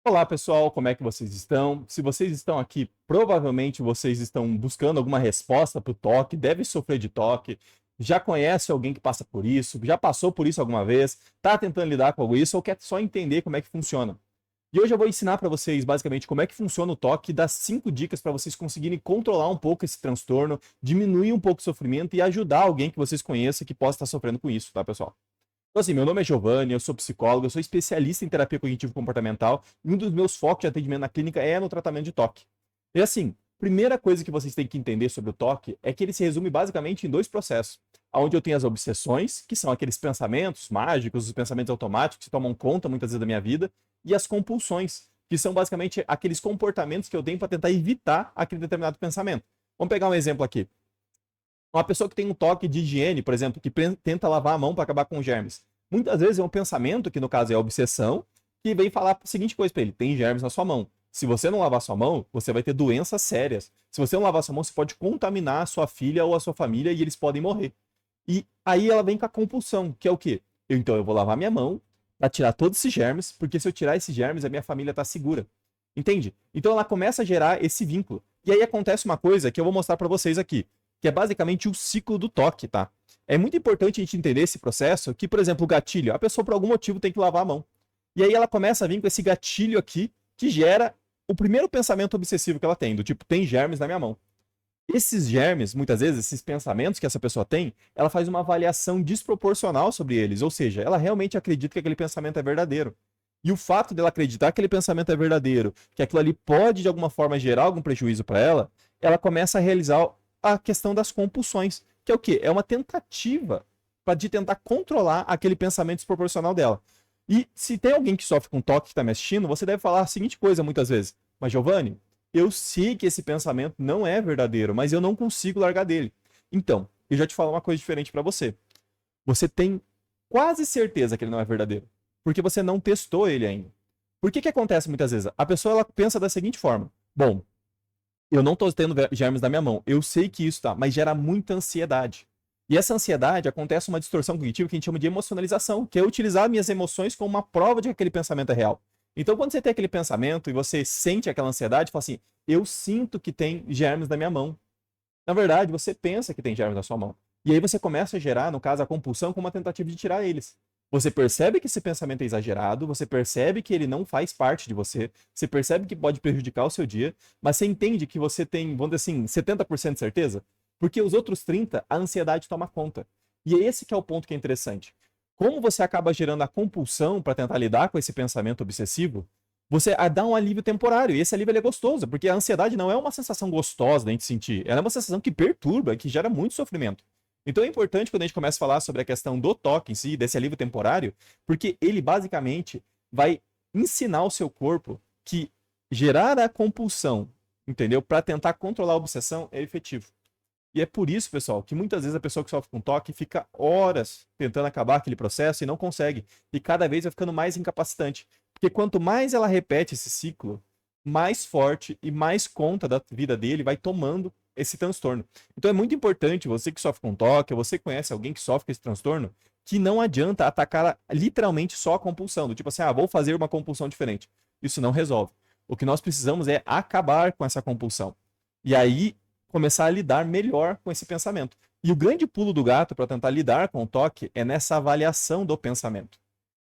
Olá pessoal, como é que vocês estão? Se vocês estão aqui, provavelmente vocês estão buscando alguma resposta para o toque, deve sofrer de toque, já conhece alguém que passa por isso, já passou por isso alguma vez, está tentando lidar com isso ou quer só entender como é que funciona. E hoje eu vou ensinar para vocês basicamente como é que funciona o toque e dar 5 dicas para vocês conseguirem controlar um pouco esse transtorno, diminuir um pouco o sofrimento e ajudar alguém que vocês conheçam que possa estar sofrendo com isso, tá pessoal? Então, assim, meu nome é Giovanni, eu sou psicólogo, eu sou especialista em terapia cognitivo-comportamental e um dos meus focos de atendimento na clínica é no tratamento de toque. E assim, primeira coisa que vocês têm que entender sobre o toque é que ele se resume basicamente em 2 processos. Onde eu tenho as obsessões, que são aqueles pensamentos mágicos, os pensamentos automáticos que tomam conta muitas vezes da minha vida, e as compulsões, que são basicamente aqueles comportamentos que eu tenho para tentar evitar aquele determinado pensamento. Vamos pegar um exemplo aqui. Uma pessoa que tem um toque de higiene, por exemplo, que tenta lavar a mão para acabar com germes. Muitas vezes é um pensamento, que no caso é a obsessão, que vem falar a seguinte coisa para ele: tem germes na sua mão. Se você não lavar sua mão, você vai ter doenças sérias. Se você não lavar sua mão, você pode contaminar a sua filha ou a sua família e eles podem morrer. E aí ela vem com a compulsão, que é o quê? Então eu vou lavar minha mão para tirar todos esses germes, porque se eu tirar esses germes, a minha família está segura. Entende? Então ela começa a gerar esse vínculo. E aí acontece uma coisa que eu vou mostrar para vocês aqui, que é basicamente o ciclo do toque, tá? É muito importante a gente entender esse processo, que, por exemplo, o gatilho, a pessoa por algum motivo tem que lavar a mão. E aí ela começa a vir com esse gatilho aqui, que gera o primeiro pensamento obsessivo que ela tem, do tipo, tem germes na minha mão. Esses germes, muitas vezes, esses pensamentos que essa pessoa tem, ela faz uma avaliação desproporcional sobre eles, ou seja, ela realmente acredita que aquele pensamento é verdadeiro. E o fato dela acreditar que aquele pensamento é verdadeiro, que aquilo ali pode de alguma forma gerar algum prejuízo para ela, ela começa a realizar a questão das compulsões, que é o quê? É uma tentativa de tentar controlar aquele pensamento desproporcional dela. E se tem alguém que sofre com toque que está me assistindo, você deve falar a seguinte coisa muitas vezes: mas Giovanni, eu sei que esse pensamento não é verdadeiro, mas eu não consigo largar dele. Então, eu já te falo uma coisa diferente para você. Você tem quase certeza que ele não é verdadeiro, porque você não testou ele ainda. Por que acontece muitas vezes? A pessoa ela pensa da seguinte forma: bom, eu não tô tendo germes na minha mão, eu sei que isso tá, mas gera muita ansiedade. E essa ansiedade acontece uma distorção cognitiva que a gente chama de emocionalização, que é utilizar minhas emoções como uma prova de que aquele pensamento é real. Então, quando você tem aquele pensamento e você sente aquela ansiedade, fala assim: eu sinto que tem germes na minha mão. Na verdade, você pensa que tem germes na sua mão. E aí você começa a gerar, no caso, a compulsão como uma tentativa de tirar eles. Você percebe que esse pensamento é exagerado, você percebe que ele não faz parte de você, você percebe que pode prejudicar o seu dia, mas você entende que você tem, vamos dizer assim, 70% de certeza, porque os outros 30%, a ansiedade toma conta. E é esse que é o ponto que é interessante. Como você acaba gerando a compulsão para tentar lidar com esse pensamento obsessivo, você dá um alívio temporário, e esse alívio é gostoso, porque a ansiedade não é uma sensação gostosa da gente sentir, ela é uma sensação que perturba, que gera muito sofrimento. Então é importante quando a gente começa a falar sobre a questão do toque em si, desse alívio temporário, porque ele basicamente vai ensinar o seu corpo que gerar a compulsão, entendeu? Para tentar controlar a obsessão é efetivo. E é por isso, pessoal, que muitas vezes a pessoa que sofre com toque fica horas tentando acabar aquele processo e não consegue. E cada vez vai ficando mais incapacitante. Porque quanto mais ela repete esse ciclo, mais forte e mais conta da vida dele vai tomando esse transtorno. Então é muito importante, você que sofre com toque, ou você conhece alguém que sofre com esse transtorno, que não adianta atacar literalmente só a compulsão. Do tipo assim, vou fazer uma compulsão diferente. Isso não resolve. O que nós precisamos é acabar com essa compulsão. E aí começar a lidar melhor com esse pensamento. E o grande pulo do gato para tentar lidar com o toque é nessa avaliação do pensamento.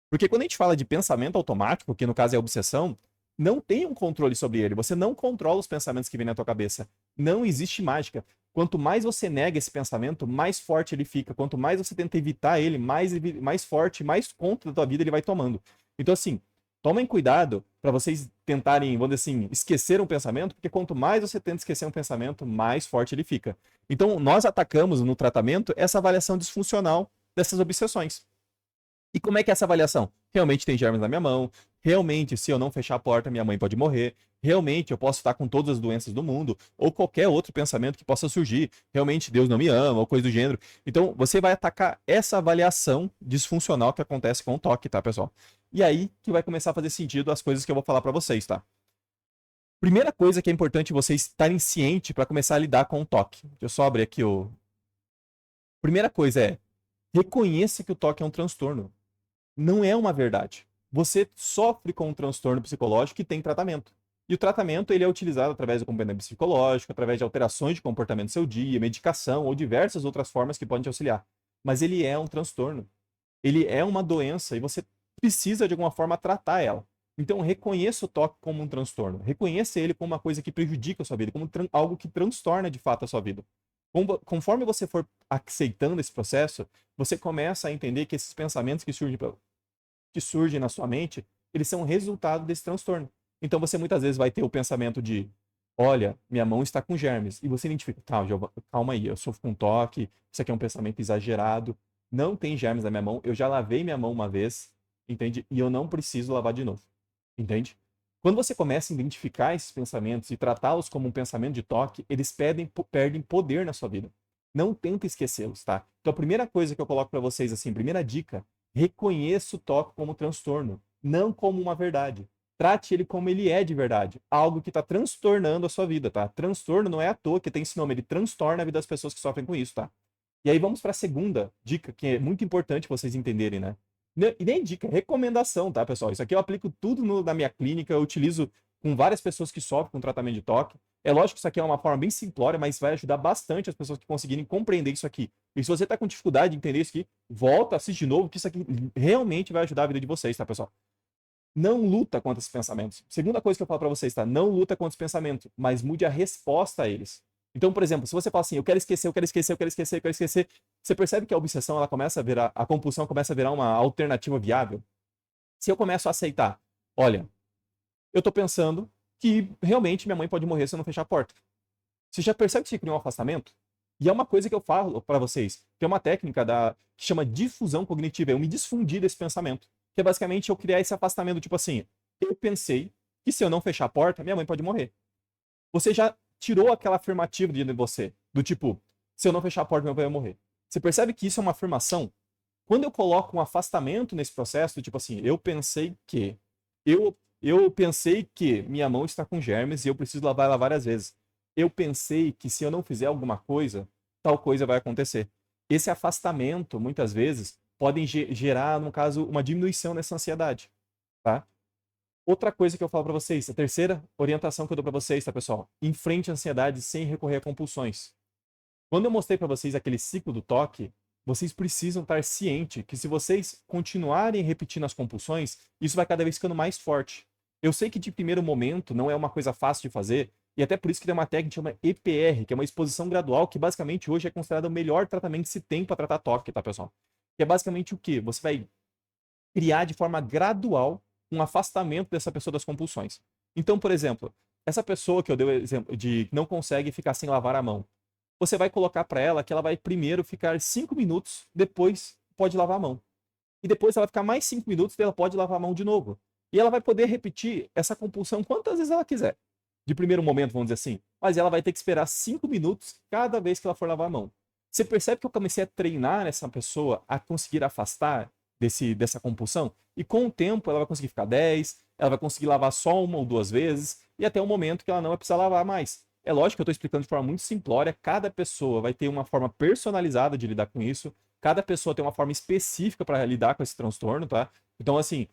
Porque quando a gente fala de pensamento automático, que no caso é obsessão, não tem um controle sobre ele. Você não controla os pensamentos que vêm na tua cabeça. Não existe mágica. Quanto mais você nega esse pensamento, mais forte ele fica. Quanto mais você tenta evitar ele, mais forte, mais conta da tua vida ele vai tomando. Então, assim, tomem cuidado para vocês tentarem, vamos dizer assim, esquecer um pensamento, porque quanto mais você tenta esquecer um pensamento, mais forte ele fica. Então, nós atacamos no tratamento essa avaliação disfuncional dessas obsessões. E como é que é essa avaliação? Realmente tem germes na minha mão, realmente, se eu não fechar a porta, minha mãe pode morrer, realmente eu posso estar com todas as doenças do mundo, ou qualquer outro pensamento que possa surgir, realmente Deus não me ama, ou coisa do gênero. Então, você vai atacar essa avaliação disfuncional que acontece com o toque, tá, pessoal? E aí que vai começar a fazer sentido as coisas que eu vou falar para vocês, tá? Primeira coisa que é importante vocês estarem cientes para começar a lidar com o toque. Deixa eu só abrir aqui o... Primeira coisa é, reconheça que o toque é um transtorno. Não é uma verdade. você sofre com um transtorno psicológico que tem tratamento. E o tratamento ele é utilizado através do acompanhamento psicológico, através de alterações de comportamento do seu dia, medicação ou diversas outras formas que podem te auxiliar. Mas ele é um transtorno. Ele é uma doença e você precisa, de alguma forma, tratar ela. Então, reconheça o toque como um transtorno. Reconheça ele como uma coisa que prejudica a sua vida, como algo que transtorna de fato a sua vida. Conforme você for aceitando esse processo, você começa a entender que esses pensamentos que surgem na sua mente, eles são resultado desse transtorno. Então, você muitas vezes vai ter o pensamento de: olha, minha mão está com germes. E você identifica: tá, calma aí, eu sofro com toque, isso aqui é um pensamento exagerado, não tem germes na minha mão, eu já lavei minha mão uma vez, entende? E eu não preciso lavar de novo, entende? Quando você começa a identificar esses pensamentos e tratá-los como um pensamento de toque, eles perdem poder na sua vida. Não tenta esquecê-los, tá? Então a primeira coisa que eu coloco para vocês, assim, primeira dica: reconheça o toque como transtorno, não como uma verdade. Trate ele como ele é de verdade, algo que está transtornando a sua vida, tá? Transtorno não é à toa que tem esse nome, ele transtorna a vida das pessoas que sofrem com isso, tá? E aí vamos para a segunda dica, que é muito importante vocês entenderem, né? E nem dica, recomendação, tá, pessoal? Isso aqui eu aplico tudo na minha clínica, eu utilizo com várias pessoas que sofrem com tratamento de toque. É lógico que isso aqui é uma forma bem simplória, mas vai ajudar bastante as pessoas que conseguirem compreender isso aqui. E se você está com dificuldade de entender isso aqui, volta, assiste de novo, que isso aqui realmente vai ajudar a vida de vocês, tá, pessoal? Não luta contra esses pensamentos. Segunda coisa que eu falo para vocês, tá? Não luta contra os pensamentos, mas mude a resposta a eles. Então, por exemplo, se você fala assim: eu quero esquecer, eu quero esquecer, eu quero esquecer, eu quero esquecer, você percebe que a obsessão, ela começa a virar, a compulsão começa a virar uma alternativa viável? Se eu começo a aceitar: olha, eu tô pensando que realmente minha mãe pode morrer se eu não fechar a porta. Você já percebe que você cria um afastamento? E é uma coisa que eu falo para vocês, que é uma técnica que chama difusão cognitiva. Eu me desfundir desse pensamento. Que é basicamente eu criar esse afastamento, tipo assim: eu pensei que se eu não fechar a porta, minha mãe pode morrer. Você já tirou aquela afirmativa de você, do tipo: se eu não fechar a porta, minha mãe vai morrer. Você percebe que isso é uma afirmação? Quando eu coloco um afastamento nesse processo, do tipo assim: eu pensei que, eu pensei que minha mão está com germes e eu preciso lavar ela várias vezes. Eu pensei que se eu não fizer alguma coisa, tal coisa vai acontecer. Esse afastamento, muitas vezes, podem gerar, no caso, uma diminuição nessa ansiedade, tá? Outra coisa que eu falo para vocês, a terceira orientação que eu dou para vocês, tá, pessoal? Enfrente a ansiedade sem recorrer a compulsões. Quando eu mostrei para vocês aquele ciclo do toque, vocês precisam estar cientes que se vocês continuarem repetindo as compulsões, isso vai cada vez ficando mais forte. Eu sei que de primeiro momento não é uma coisa fácil de fazer, e até por isso que tem uma técnica que chama EPR, que é uma exposição gradual, que basicamente hoje é considerado o melhor tratamento que se tem para tratar toque, tá, pessoal? Que é basicamente o quê? Você vai criar de forma gradual um afastamento dessa pessoa das compulsões. Então, por exemplo, essa pessoa que eu dei o exemplo de não consegue ficar sem lavar a mão, você vai colocar para ela que ela vai primeiro ficar 5 minutos, depois pode lavar a mão. E depois ela vai ficar mais 5 minutos e ela pode lavar a mão de novo. E ela vai poder repetir essa compulsão quantas vezes ela quiser. De primeiro momento, vamos dizer assim. Mas ela vai ter que esperar 5 minutos cada vez que ela for lavar a mão. Você percebe que eu comecei a treinar essa pessoa a conseguir afastar dessa compulsão? E com o tempo ela vai conseguir ficar 10, ela vai conseguir lavar só uma ou duas vezes, e até o momento que ela não vai precisar lavar mais. É lógico que eu estou explicando de forma muito simplória, cada pessoa vai ter uma forma personalizada de lidar com isso, cada pessoa tem uma forma específica para lidar com esse transtorno, tá? Então, assim,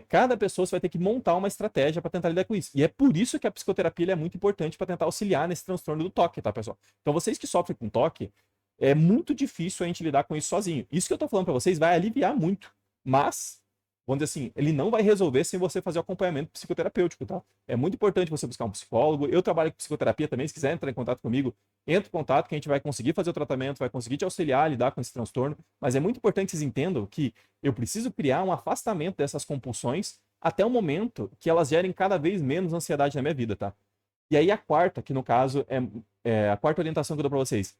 cada pessoa você vai ter que montar uma estratégia para tentar lidar com isso. E é por isso que a psicoterapia é muito importante para tentar auxiliar nesse transtorno do toque, tá, pessoal? Então, vocês que sofrem com toque, é muito difícil a gente lidar com isso sozinho. Isso que eu tô falando para vocês vai aliviar muito, mas, vamos dizer assim, ele não vai resolver sem você fazer o acompanhamento psicoterapêutico, tá? É muito importante você buscar um psicólogo. Eu trabalho com psicoterapia também, se quiser entrar em contato comigo, entre em contato que a gente vai conseguir fazer o tratamento, vai conseguir te auxiliar a lidar com esse transtorno, mas é muito importante que vocês entendam que eu preciso criar um afastamento dessas compulsões até o momento que elas gerem cada vez menos ansiedade na minha vida, tá? E aí a quarta, que no caso é a quarta orientação que eu dou para vocês: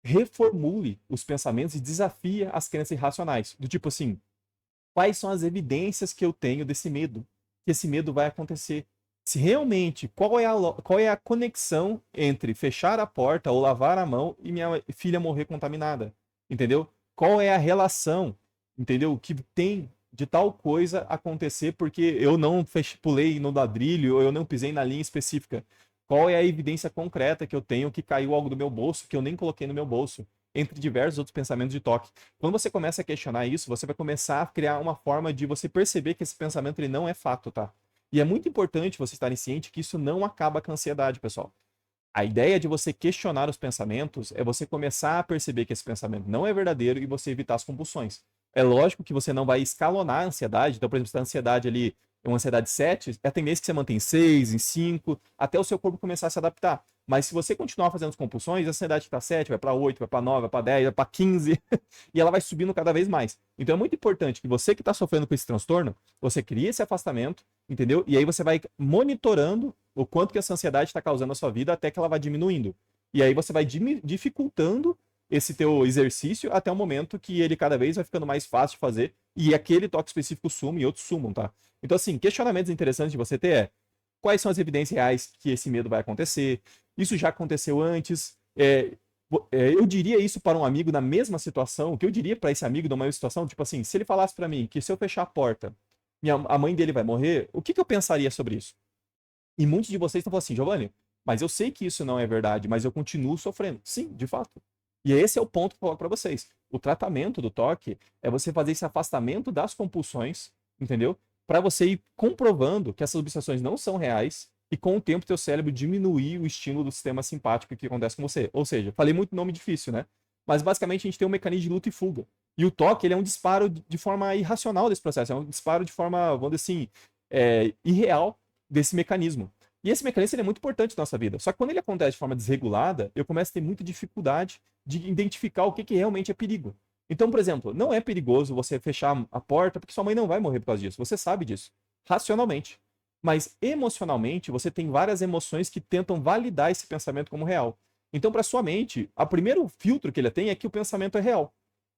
reformule os pensamentos e desafie as crenças irracionais. Do tipo assim: quais são as evidências que eu tenho desse medo? Que esse medo vai acontecer. Se realmente, qual é a conexão entre fechar a porta ou lavar a mão e minha filha morrer contaminada? Entendeu? Qual é a relação, entendeu? Que tem de tal coisa acontecer porque eu não pulei no ladrilho ou eu não pisei na linha específica? Qual é a evidência concreta que eu tenho que caiu algo do meu bolso que eu nem coloquei no meu bolso? entre diversos outros pensamentos de toque. Quando você começa a questionar isso, você vai começar a criar uma forma de você perceber que esse pensamento ele não é fato, tá? E é muito importante você estar ciente que isso não acaba com a ansiedade, pessoal. A ideia de você questionar os pensamentos é você começar a perceber que esse pensamento não é verdadeiro e você evitar as compulsões. É lógico que você não vai escalonar a ansiedade. Então, por exemplo, se a ansiedade ali é uma ansiedade 7, é a tendência que você mantém em 6, em 5, até o seu corpo começar a se adaptar. Mas se você continuar fazendo as compulsões, a ansiedade que está 7 vai para 8, vai para 9, vai para 10, vai para 15, e ela vai subindo cada vez mais. Então é muito importante que você que está sofrendo com esse transtorno, você crie esse afastamento, entendeu? E aí você vai monitorando o quanto que essa ansiedade está causando na sua vida até que ela vai diminuindo. E aí você vai dificultando esse teu exercício até o momento que ele cada vez vai ficando mais fácil de fazer e aquele toque específico sume e outros sumam, tá? Então, assim, questionamentos interessantes de você ter é quais são as evidências reais que esse medo vai acontecer? Isso já aconteceu antes? Eu diria isso para um amigo na mesma situação. O que eu diria para esse amigo na mesma situação? Tipo assim, se ele falasse para mim que se eu fechar a porta, a mãe dele vai morrer, o que eu pensaria sobre isso? E muitos de vocês estão falando assim, Giovanni, mas eu sei que isso não é verdade, mas eu continuo sofrendo. Sim, de fato. E esse é o ponto que eu coloco para vocês. O tratamento do toque é você fazer esse afastamento das compulsões, entendeu? Para você ir comprovando que essas obsessões não são reais e com o tempo teu cérebro diminuir o estímulo do sistema simpático que acontece com você. Ou seja, falei muito nome difícil, né? Mas basicamente a gente tem um mecanismo de luta e fuga. E o toque, ele é um disparo de forma irracional desse processo, é um disparo de forma, vamos dizer assim, irreal desse mecanismo. E esse mecanismo ele é muito importante na nossa vida. Só que quando ele acontece de forma desregulada, eu começo a ter muita dificuldade de identificar o que realmente é perigo. Então, por exemplo, não é perigoso você fechar a porta porque sua mãe não vai morrer por causa disso. Você sabe disso, racionalmente. Mas emocionalmente, você tem várias emoções que tentam validar esse pensamento como real. Então, para sua mente, o primeiro filtro que ele tem é que o pensamento é real.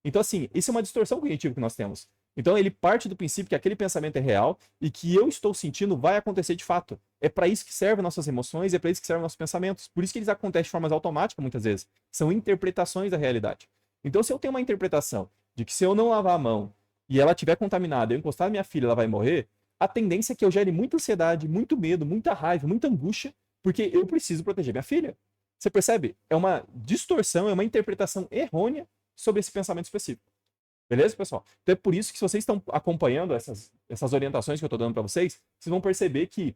Então, assim, isso é uma distorção cognitiva que nós temos. Então, ele parte do princípio que aquele pensamento é real e que eu estou sentindo vai acontecer de fato. É para isso que servem nossas emoções, é para isso que servem nossos pensamentos. Por isso que eles acontecem de formas automáticas muitas vezes. São interpretações da realidade. Então, se eu tenho uma interpretação de que se eu não lavar a mão e ela estiver contaminada, eu encostar na minha filha, ela vai morrer, a tendência é que eu gere muita ansiedade, muito medo, muita raiva, muita angústia, porque eu preciso proteger minha filha. Você percebe? É uma distorção, é uma interpretação errônea sobre esse pensamento específico. Beleza, pessoal? Então é por isso que se vocês estão acompanhando essas orientações que eu estou dando para vocês, vocês vão perceber que,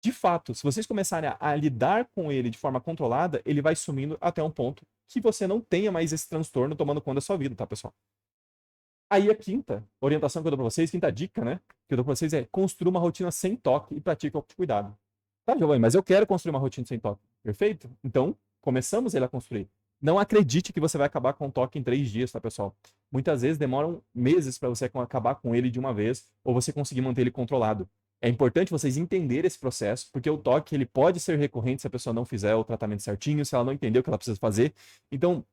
de fato, se vocês começarem a lidar com ele de forma controlada, ele vai sumindo até um ponto que você não tenha mais esse transtorno tomando conta da sua vida, tá, pessoal? Aí a quinta orientação que eu dou para vocês, quinta dica, né, que eu dou para vocês é construa uma rotina sem toque e pratique o autocuidado. Tá, Giovanni, mas eu quero construir uma rotina sem toque. Perfeito? Então, começamos ele a construir. Não acredite que você vai acabar com o toque em 3 dias, tá, pessoal? Muitas vezes demoram meses para você acabar com ele de uma vez ou você conseguir manter ele controlado. É importante vocês entenderem esse processo, porque o toque ele pode ser recorrente se a pessoa não fizer o tratamento certinho, se ela não entender o que ela precisa fazer. Então,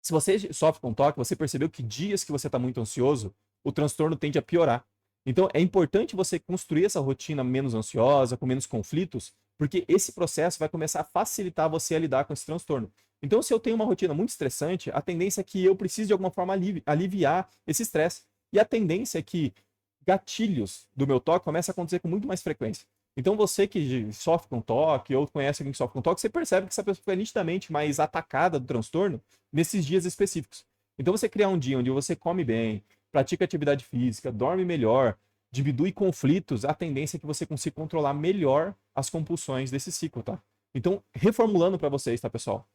se você sofre com toque, você percebeu que dias que você está muito ansioso, o transtorno tende a piorar. Então, é importante você construir essa rotina menos ansiosa, com menos conflitos, porque esse processo vai começar a facilitar você a lidar com esse transtorno. Então, se eu tenho uma rotina muito estressante, a tendência é que eu precise de alguma forma aliviar esse estresse. E a tendência é que gatilhos do meu toque comecem a acontecer com muito mais frequência. Então, você que sofre com toque ou conhece alguém que sofre com toque, você percebe que essa pessoa fica nitidamente mais atacada do transtorno nesses dias específicos. Então, você criar um dia onde você come bem, pratica atividade física, dorme melhor, diminui conflitos, a tendência é que você consiga controlar melhor as compulsões desse ciclo, tá? Então, reformulando para vocês, tá, pessoal?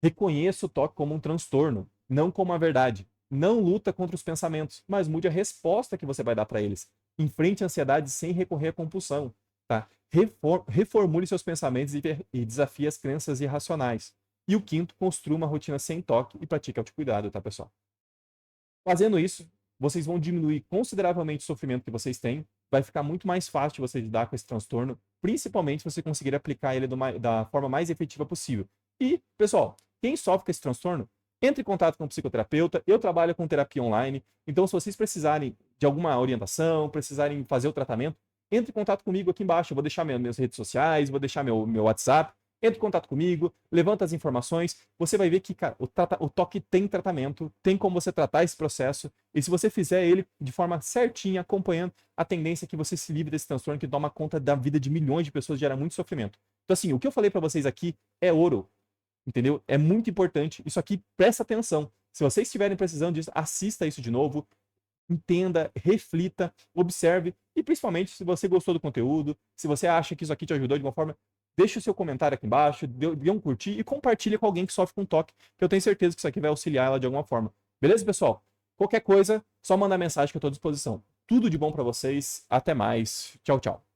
Reconheça o toque como um transtorno, não como uma verdade. Não luta contra os pensamentos, mas mude a resposta que você vai dar para eles. Enfrente a ansiedade sem recorrer à compulsão, tá? Reformule seus pensamentos e desafie as crenças irracionais. E o quinto, construa uma rotina sem toque e pratique autocuidado, tá, pessoal? Fazendo isso, vocês vão diminuir consideravelmente o sofrimento que vocês têm, vai ficar muito mais fácil de você lidar com esse transtorno, principalmente se você conseguir aplicar ele da forma mais efetiva possível. E, pessoal, quem sofre com esse transtorno, entre em contato com um psicoterapeuta, eu trabalho com terapia online, então se vocês precisarem de alguma orientação, precisarem fazer o tratamento, entre em contato comigo aqui embaixo, eu vou deixar minhas redes sociais, vou deixar meu WhatsApp, entre em contato comigo, levanta as informações, você vai ver que, cara, o toque tem tratamento, tem como você tratar esse processo, e se você fizer ele de forma certinha, acompanhando, a tendência é que você se livre desse transtorno que toma conta da vida de milhões de pessoas e gera muito sofrimento. Então, assim, o que eu falei para vocês aqui é ouro. entendeu? É muito importante. Isso aqui, presta atenção. Se vocês estiverem precisando disso, assista isso de novo, entenda, reflita, observe e principalmente se você gostou do conteúdo, se você acha que isso aqui te ajudou de uma forma, deixa o seu comentário aqui embaixo, dê um curtir e compartilha com alguém que sofre com toque, que eu tenho certeza que isso aqui vai auxiliar ela de alguma forma. Beleza, pessoal? Qualquer coisa, só mandar mensagem que eu estou à disposição. Tudo de bom para vocês, até mais. Tchau, tchau.